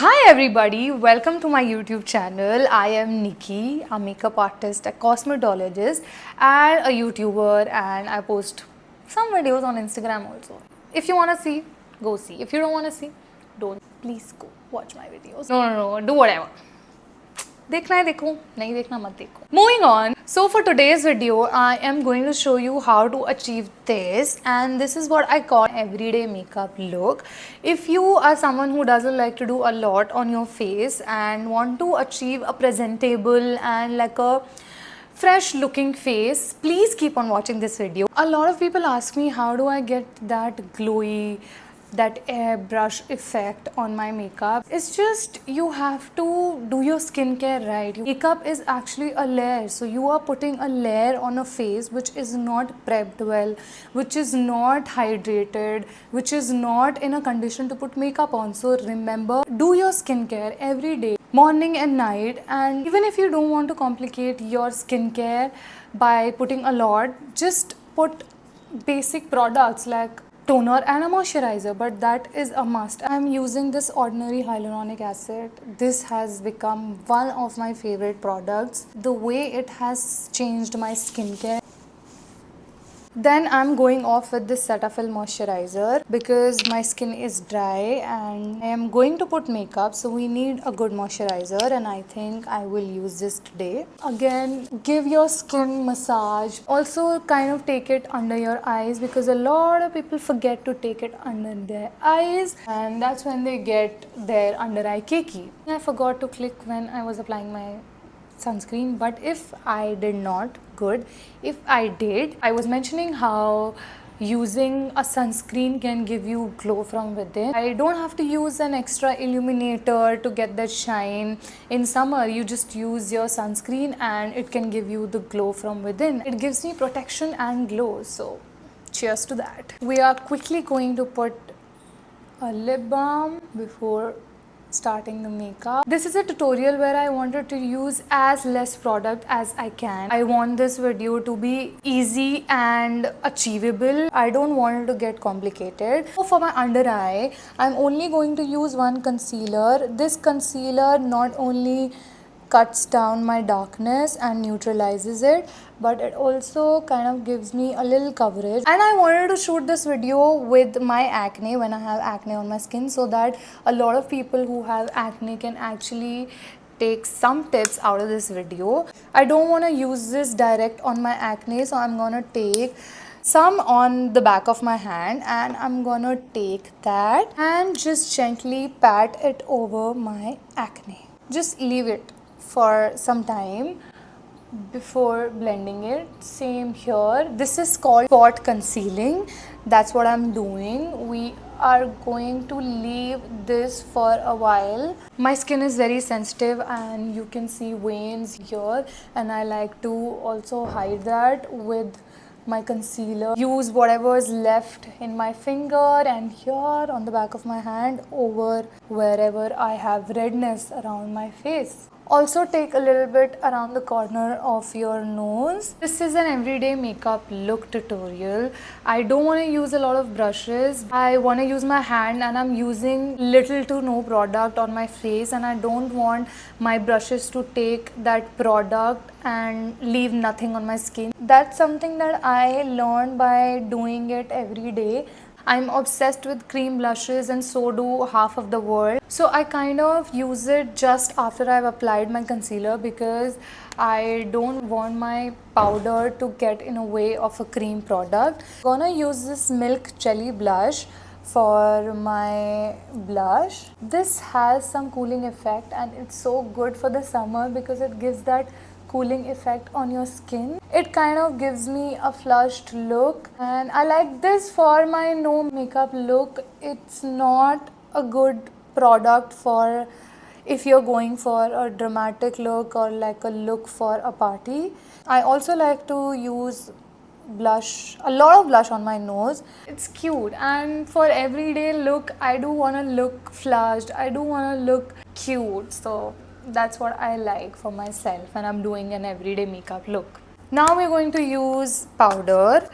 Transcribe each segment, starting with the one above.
Hi everybody, welcome to my YouTube channel. I am Nikki, a makeup artist, a cosmetologist and a YouTuber, and I post some videos on Instagram also. If you want to see, go see. If you don't want to see, don't. Please go watch my videos. No, do whatever. देखना है देखो, नहीं देखना मत देखो. Moving on. So for today's video, I am going to show you how to achieve this, and this is what I call everyday makeup look. If you are someone who doesn't like to do a lot on your face and want to achieve a presentable and like a fresh looking face, please keep on watching this video. A lot of people ask me how do I get that glowy, that airbrush effect on my makeup. It's just you have to do your skincare right. Makeup is actually a layer, so you are putting a layer on a face which is not prepped well, which is not hydrated, which is not in a condition to put makeup on. So remember, do your skincare every day, morning and night. And even if you don't want to complicate your skincare by putting a lot, just put basic products like toner and a moisturizer, but that is a must. I'm using this ordinary hyaluronic acid. This has become one of my favorite products. The way it has changed my skincare. Then I'm going off with this Cetaphil moisturizer because my skin is dry and I am going to put makeup, so we need a good moisturizer, and I think I will use this today. Again, give your skin massage. Also kind of take it under your eyes because a lot of people forget to take it under their eyes, and that's when they get their under eye cakey. I forgot to click when I was applying my sunscreen, but if I did not, good. If I did, I was mentioning how using a sunscreen can give you glow from within. I don't have to use an extra illuminator to get that shine. In summer, you just use your sunscreen and it can give you the glow from within. It gives me protection and glow, so cheers to that. We are quickly going to put a lip balm before starting the makeup. This is a tutorial where I wanted to use as less product as I can. I want this video to be easy and achievable. I don't want it to get complicated. So for my under eye, I'm only going to use one concealer. This concealer not only cuts down my darkness and neutralizes it, but it also kind of gives me a little coverage. And I wanted to shoot this video with my acne, when I have acne on my skin, so that a lot of people who have acne can actually take some tips out of this video. I don't want to use this direct on my acne, so I'm gonna take some on the back of my hand and I'm gonna take that and just gently pat it over my acne. Just leave it for some time before blending it. Same here. This is called spot concealing. That's what I'm doing. We are going to leave this for a while. My skin is very sensitive and you can see veins here, and I like to also hide that with my concealer. Use whatever is left in my finger and here on the back of my hand over wherever I have redness around my face. Also take a little bit around the corner of your nose. This is an everyday makeup look tutorial. I don't want to use a lot of brushes. I want to use my hand, and I'm using little to no product on my face, and I don't want my brushes to take that product and leave nothing on my skin. That's something that I learned by doing it every day. I'm obsessed with cream blushes, and so do half of the world. So I kind of use it just after I've applied my concealer because I don't want my powder to get in a way of a cream product. I'm gonna use this Milk Jelly blush for my blush. This has some cooling effect and it's so good for the summer because it gives that cooling effect on your skin. It kind of gives me a flushed look, and I like this for my no makeup look. It's not a good product for if you're going for a dramatic look or like a look for a party. I also like to use blush, a lot of blush on my nose. It's cute, and for everyday look I do want to look flushed, I do want to look cute, so that's what I like for myself when I'm doing an everyday makeup look. Now we're going to use powder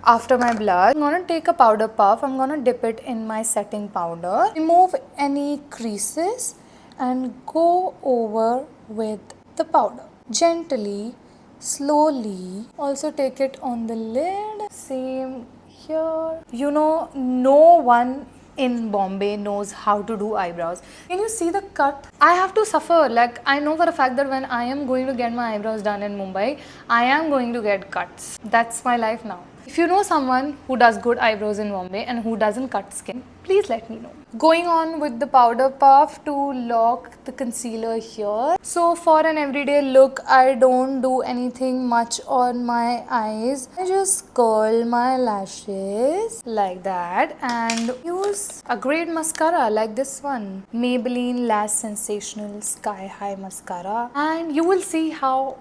after my blush. I'm going to take a powder puff. I'm going to dip it in my setting powder. Remove any creases and go over with the powder. Gently, slowly. Also take it on the lid. Same here. You know, no one in Bombay knows how to do eyebrows. Can you see the cut? I have to suffer. Like, I know for a fact that when I am going to get my eyebrows done in Mumbai, I am going to get cuts. That's my life now. If you know someone who does good eyebrows in Bombay and who doesn't cut skin, please let me know. Going on with the powder puff to lock the concealer here. So for an everyday look, I don't do anything much on my eyes. I just curl my lashes like that and use a great mascara like this one. Maybelline Lash Sensational Sky High Mascara. And you will see how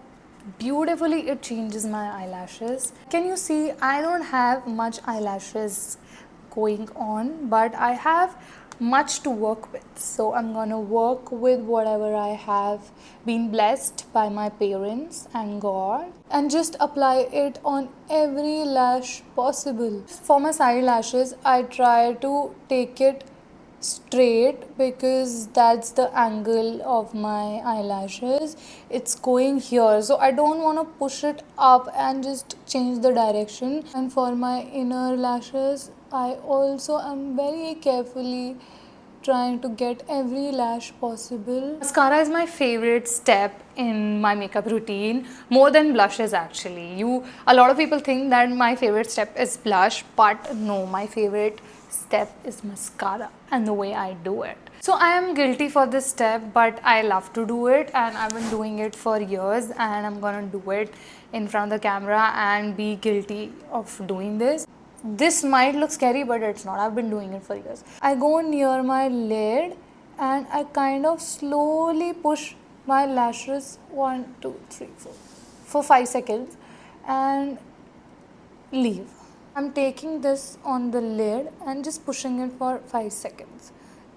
beautifully it changes my eyelashes. Can you see? I don't have much eyelashes going on, but I have much to work with, so I'm gonna work with whatever I have been blessed by my parents and God, and just apply it on every lash possible. For my side lashes, I try to take it straight because that's the angle of my eyelashes. It's going here, so I don't want to push it up and just change the direction. And for my inner lashes, I also am very carefully trying to get every lash possible. Mascara is my favorite step in my makeup routine, more than blushes actually. A lot of people think that my favorite step is blush, but no, my favorite step is mascara and the way I do it. So I am guilty for this step, but I love to do it and I've been doing it for years, and I'm gonna do it in front of the camera and be guilty of doing this. This might look scary, but it's not. I've been doing it for years. I go near my lid and I kind of slowly push my lashes 1, 2, 3, 4 for 5 seconds and leave. I'm taking this on the lid and just pushing it for 5 seconds.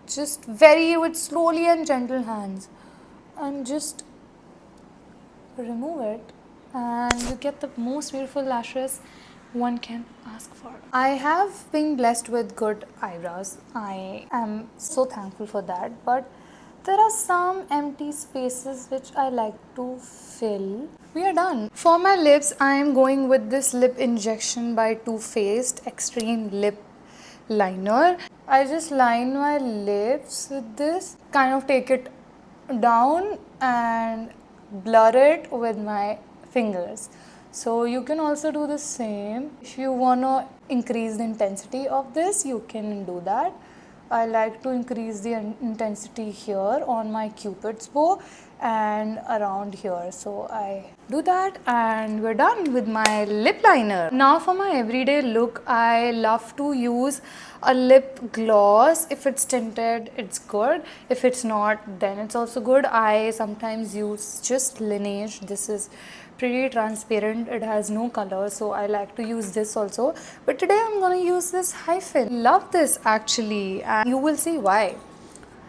Just with slowly and gentle hands, and just remove it, and you get the most beautiful lashes one can ask for. I have been blessed with good eyebrows. I am so thankful for that, but there are some empty spaces which I like to fill. We are done. For my lips, I am going with this lip injection by Too Faced Extreme Lip Liner. I just line my lips with this, kind of take it down and blur it with my fingers. So you can also do the same. If you want to increase the intensity of this, you can do that. I like to increase the intensity here on my cupid's bow and around here, so I do that and we're done with my lip liner. Now for my everyday look, I love to use a lip gloss. If it's tinted, it's good. If it's not, then it's also good. I sometimes use just Laneige. This is pretty transparent, it has no color, so I like to use this also, but today I'm gonna use this Hyphen. Love this actually, and you will see why.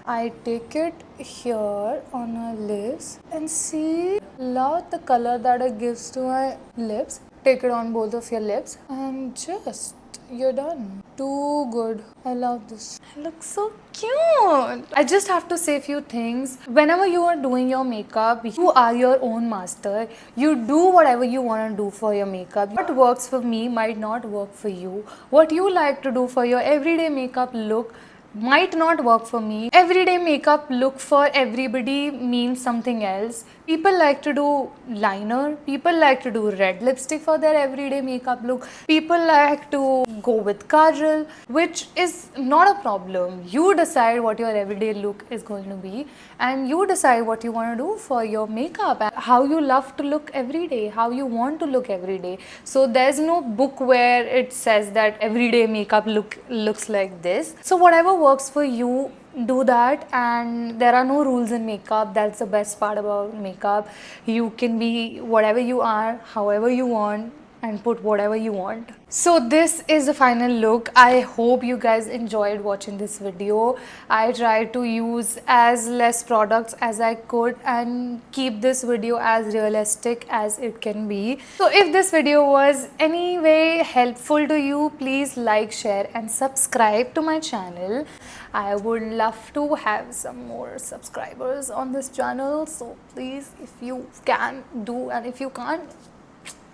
I take it here on my lips and see, love the color that it gives to my lips. Take it on both of your lips and just, you're done. Too good. I love this. It looks so cute. I just have to say a few things. Whenever you are doing your makeup, you are your own master. You do whatever you want to do for your makeup. What works for me might not work for you. What you like to do for your everyday makeup look might not work for me. Everyday makeup look for everybody means something else. People like to do liner, people like to do red lipstick for their everyday makeup look, people like to go with kajal, which is not a problem. You decide what your everyday look is going to be, and you decide what you want to do for your makeup, and how you love to look every day, how you want to look every day. So there's no book where it says that everyday makeup looks like this. So whatever works for you, do that, and there are no rules in makeup. That's the best part about makeup. You can be whatever you are, however you want, and put whatever you want. So this is the final look. I hope you guys enjoyed watching this video. I tried to use as less products as I could and keep this video as realistic as it can be. So if this video was any way helpful to you, please like, share and subscribe to my channel. I would love to have some more subscribers on this channel, so please, if you can do, and if you can't,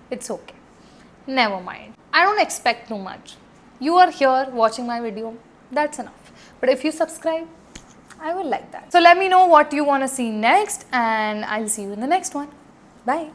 it's okay. Never mind. I don't expect too much. You are here watching my video, that's enough. But if you subscribe, I will like that. So let me know what you want to see next, and I'll see you in the next one. Bye.